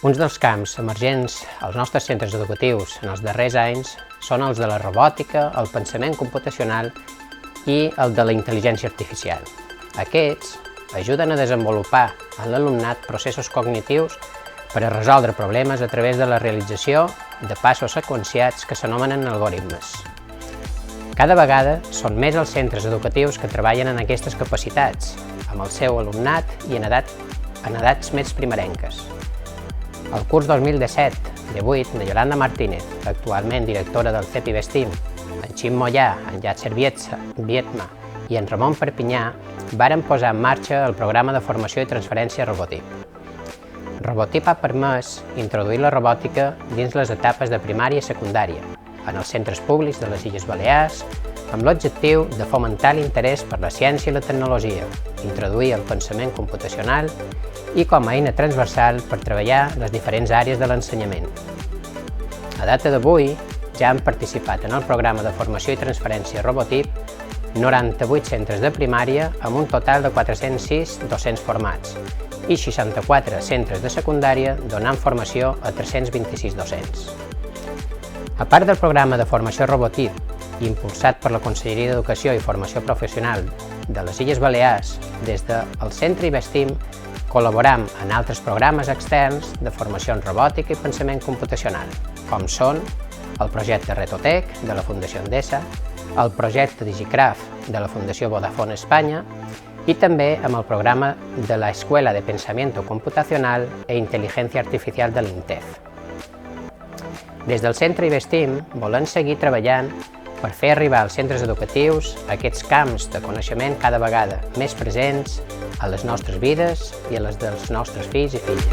Uns dels camps emergents als nostres centres educatius en els darrers anys són els de la robòtica, el pensament computacional i el de la intel·ligència artificial. Aquests ajuden a desenvolupar en l'alumnat processos cognitius per a resoldre problemes a través de la realització de passos seqüenciats que s'anomenen algoritmes. Cada vegada són més els centres educatius que treballen en aquestes capacitats, amb el seu alumnat i en edats més primerenques. El curs 2017-18 de Yolanda Martínez, actualment directora del CEP IBESTIM, en Xim Mollà, en Yatser Vietma i en Ramon Perpinyà, varen posar en marxa el programa de formació i transferència Robotip. Robotip ha permès introduir la robòtica dins les etapes de primària i secundària, en els centres públics de les Illes Balears, amb l'objectiu de fomentar l'interès per la ciència i la tecnologia, introduir el pensament computacional i com a eina transversal per treballar les diferents àrees de l'ensenyament. A data d'avui, ja han participat en el programa de formació i transferència Robotip 98 centres de primària amb un total de 406 docents formats i 64 centres de secundària donant formació a 326 docents. A part del programa de formació Robotip, impulsat per la Conselleria d'Educació i Formació Professional de les Illes Balears, des del Centre IBESTIM col·laboram en altres programes externs de formació en robòtica i pensament computacional, com són el projecte Retotec de la Fundació Endesa, el projecte DigiCraft de la Fundació Vodafone Espanya i també amb el programa de la Escuela de Pensamiento Computacional e Inteligencia Artificial de l'INTEF. Des del Centre IBESTIM volem seguir treballant per fer arribar als centres educatius aquests camps de coneixement cada vegada més presents a les nostres vides i a les dels nostres fills i filles.